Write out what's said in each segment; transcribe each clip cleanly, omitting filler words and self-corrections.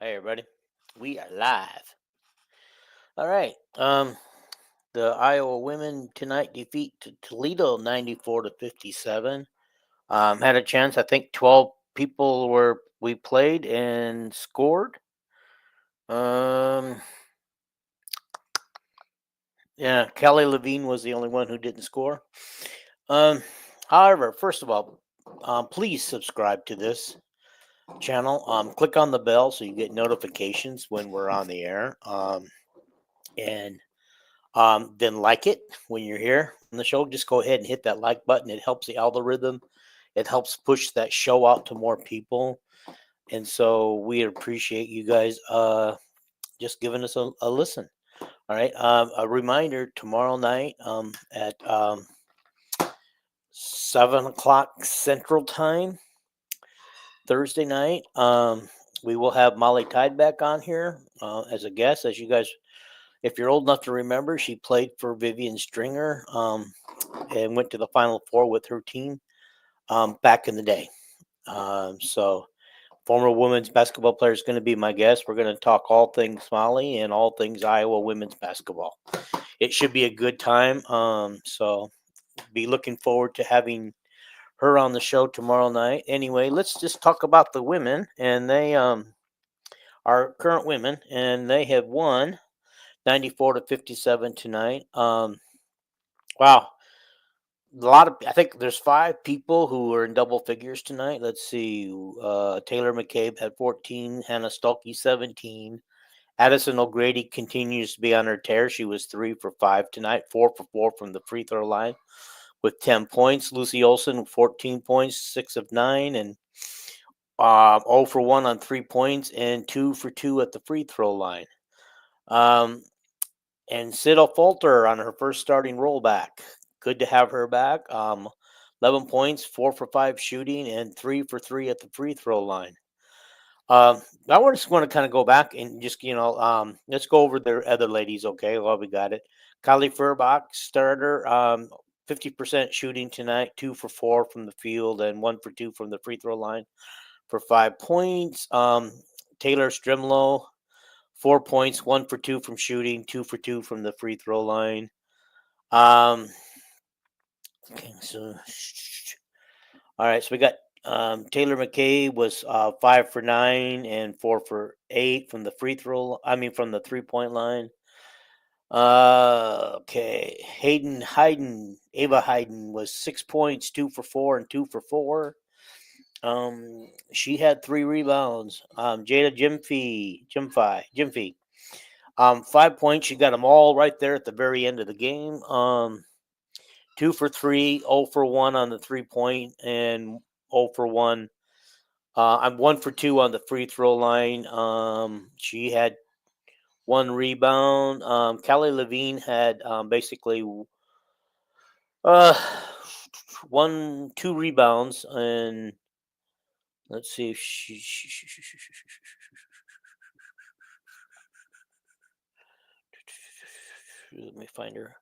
Hey everybody, we are live. All right. The Iowa women tonight defeat to Toledo 94-57. Had a chance. I think 12 people were we played and scored. Um, yeah, Kelly Levine was the only one who didn't score. Um, However, first of all, please subscribe to this channel. Click on the bell so you get notifications when we're on the air. And then like it when you're here on the show. Just go ahead and hit that like button. It helps the algorithm. It helps push that show out to more people. And so we appreciate you guys just giving us a listen. All right. A reminder tomorrow night at 7 o'clock Central Time, Thursday night. We will have Molly Tide back on here as a guest. As you guys, if you're old enough to remember, she played for Vivian Stringer. And went to the Final Four with her team back in the day. So, former women's basketball player is going to be my guest. We're going to talk all things Molly and all things Iowa women's basketball. It should be a good time. So, be looking forward to having her on the show tomorrow night. Anyway, let's just talk about the women, and they are current women, and they have won 94-57 tonight. Wow, a lot of I think there's five people who are in double figures tonight. Let's see. Taylor McCabe had 14, Hannah Stuelke 17. Addison O'Grady continues to be on her tear. She was 3 for 5 tonight, 4 for 4 from the free throw line with 10 points. Lucy Olson 14 points, 6 of 9, and 0 for 1 on 3 points and 2 for 2 at the free throw line. And Siddle Falter on her first starting rollback. Good to have her back. 11 points, 4 for 5 shooting, and 3 for 3 at the free throw line. Now we're just going to kind of go back and just, let's go over the other ladies, okay? Well, we got it. Kylie Furbach, starter, 50% shooting tonight, 2 for 4 from the field, and 1 for 2 from the free throw line for 5 points. Taylor Strimlow, 4 points, 1 for 2 from shooting, 2 for 2 from the free throw line. Okay, so all right, so we got Taylor McCabe was 5 for 9 and 4 for 8 from the free throw. I mean, from the 3 point line. Okay, Ava Hayden was 6 points, 2 for 4 and 2 for 4. She had 3 rebounds. Jada Jimfy, 5 points. She got them all right there at the very end of the game. 2 for 3, 0 for 1 on the 3 point, and 0 for 1. I'm 1 for 2 on the free throw line. She had 1 rebound. Kelly Levine had basically uh, 2 rebounds, and let's see if let me find her.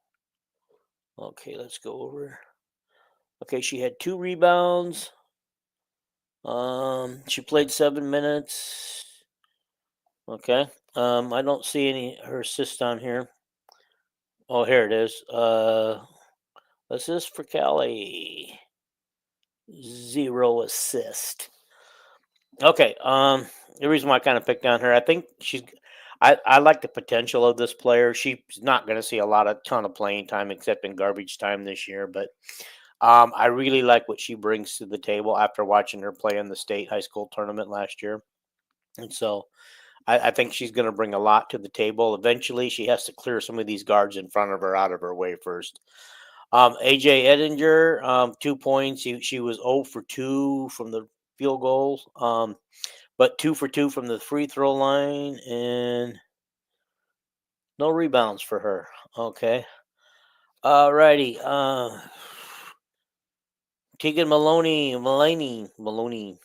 Okay, let's go over. Okay, she had 2 rebounds. She played 7 minutes. Okay. I don't see any her assist on here. Oh, here it is. Assist for Callie. 0 assist. Okay. The reason why I kind of picked on her, I think I like the potential of this player. She's not going to see a ton of playing time except in garbage time this year, but I really like what she brings to the table after watching her play in the state high school tournament last year. And so I think she's going to bring a lot to the table. Eventually, she has to clear some of these guards in front of her out of her way first. AJ Edinger, 2 points. She was 0 for 2 from the field goals, but 2 for 2 from the free throw line, and no rebounds for her. Okay. Alrighty. Keegan Maloney,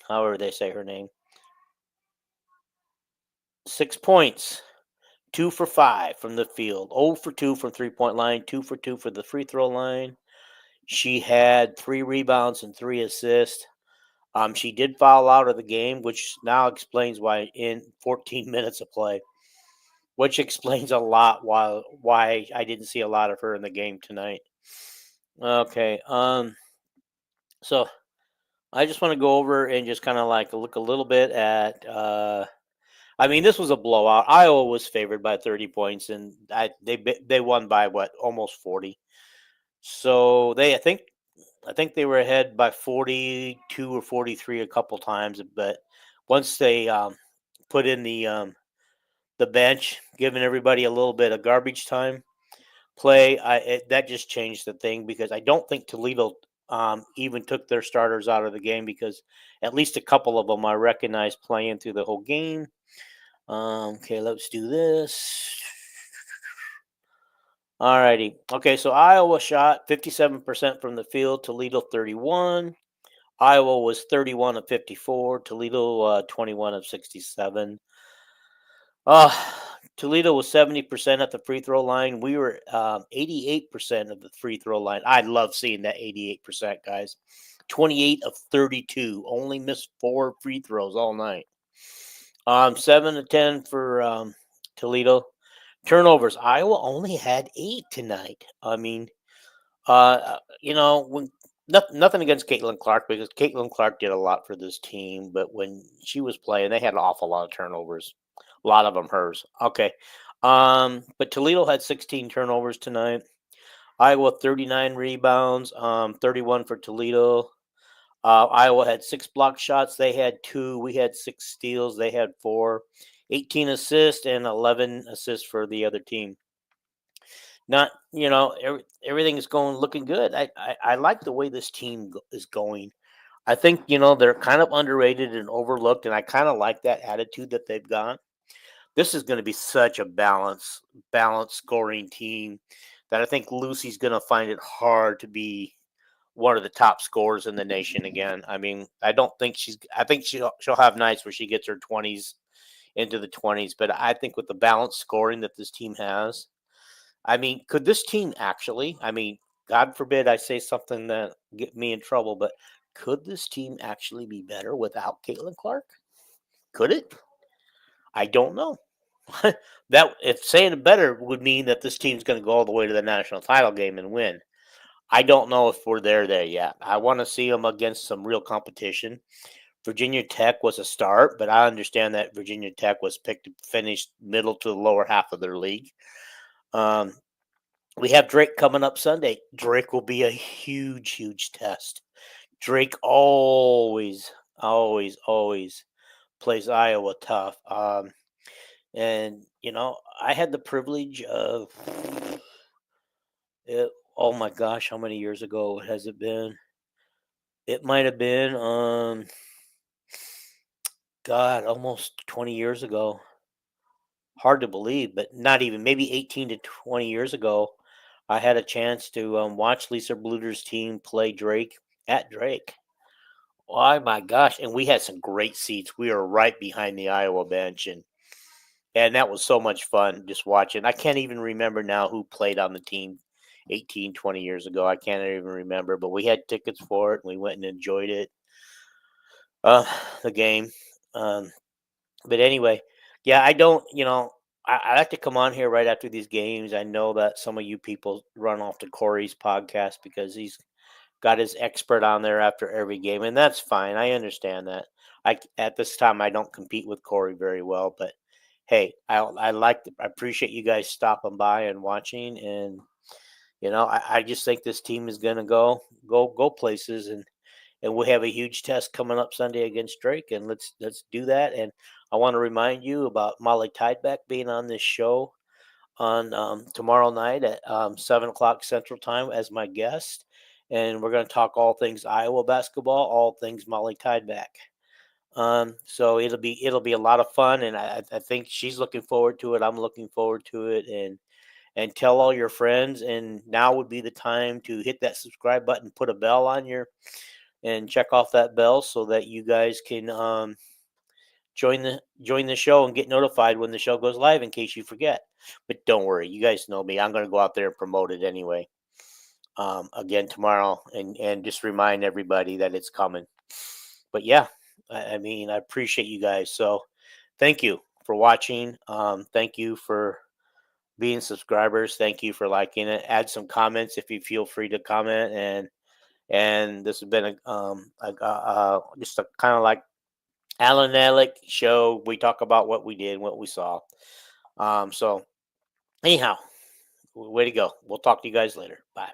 however they say her name. 6 points. 2 for 5 from the field, 0 for 2 from 3 point line, 2 for 2 for the free throw line. She had 3 rebounds and 3 assists. She did foul out of the game, which now explains why in 14 minutes of play, which explains a lot why I didn't see a lot of her in the game tonight. Okay, so I just want to go over and just kind of like look a little bit at. I mean, this was a blowout. Iowa was favored by 30 points, and they won by what, almost 40. So I think they were ahead by 42 or 43 a couple times, but once they put in the bench, giving everybody a little bit of garbage time play, that just changed the thing because I don't think Toledo even took their starters out of the game because at least a couple of them I recognized playing through the whole game. Okay, let's do this. Alrighty. Okay, so Iowa shot 57% from the field, Toledo 31. Iowa was 31 of 54, Toledo 21 of 67. Uh, Toledo was 70% at the free throw line. We were 88% of the free throw line. I love seeing that 88%, guys. 28 of 32. Only missed 4 free throws all night. 7 to 10 for Toledo. Turnovers. Iowa only had 8 tonight. I mean, when nothing against Caitlin Clark because Caitlin Clark did a lot for this team, but when she was playing, they had an awful lot of turnovers. A lot of them hers. Okay. But Toledo had 16 turnovers tonight. Iowa 39 rebounds, 31 for Toledo. Iowa had 6 block shots. They had 2. We had 6 steals. They had 4. 18 assists and 11 assists for the other team. Not, everything is looking good. I like the way this team is going. I think, they're kind of underrated and overlooked, and I kind of like that attitude that they've got. This is going to be such a balanced scoring team that I think Lucy's going to find it hard to be one of the top scorers in the nation again. I mean, I think she'll have nights where she gets her 20s into the 20s, but I think with the balanced scoring that this team has, I mean, could this team actually, I mean, God forbid I say something that get me in trouble, but could this team actually be better without Caitlin Clark? Could it? I don't know. That if saying it better would mean that this team's going to go all the way to the national title game and win. I don't know if we're there yet. I want to see them against some real competition. Virginia Tech was a start, but I understand that Virginia Tech was picked to finish middle to the lower half of their league. We have Drake coming up Sunday. Drake will be a huge test. Drake always plays Iowa tough. And I had the privilege of it. Oh my gosh, how many years ago has it been? It might have been God, almost 20 years ago. Hard to believe, but not even, maybe 18 to 20 years ago. I had a chance to watch Lisa Bluter's team play Drake at Drake. Oh my gosh! And we had some great seats. We were right behind the Iowa bench, and that was so much fun just watching. I can't even remember now who played on the team 18, 20 years ago. I can't even remember, but we had tickets for it, and we went and enjoyed it. The game. But anyway, yeah, I don't. I like to come on here right after these games. I know that some of you people run off to Corey's podcast because he's got his expert on there after every game, and that's fine. I understand that. At this time I don't compete with Corey very well, but hey, I appreciate you guys stopping by and watching, and I just think this team is gonna go places, and we have a huge test coming up Sunday against Drake, and let's do that. And I want to remind you about Molly Tideback being on this show on tomorrow night at 7 o'clock Central Time as my guest, and we're going to talk all things Iowa basketball, all things Molly Tideback. So it'll be a lot of fun, and I think she's looking forward to it. I'm looking forward to it, and tell all your friends. And now would be the time to hit that subscribe button, put a bell on and check off that bell so that you guys can join the show and get notified when the show goes live in case you forget. But don't worry, you guys know me. I'm going to go out there and promote it anyway. Again tomorrow, and just remind everybody that it's coming. but yeah, I mean, I appreciate you guys. So thank you for watching. Thank you for being subscribers. Thank you for liking it. Add some comments if you feel free to comment. And this has been just a kind of like Alan Alec show. We talk about what we did, what we saw. So anyhow, way to go. We'll talk to you guys later. Bye.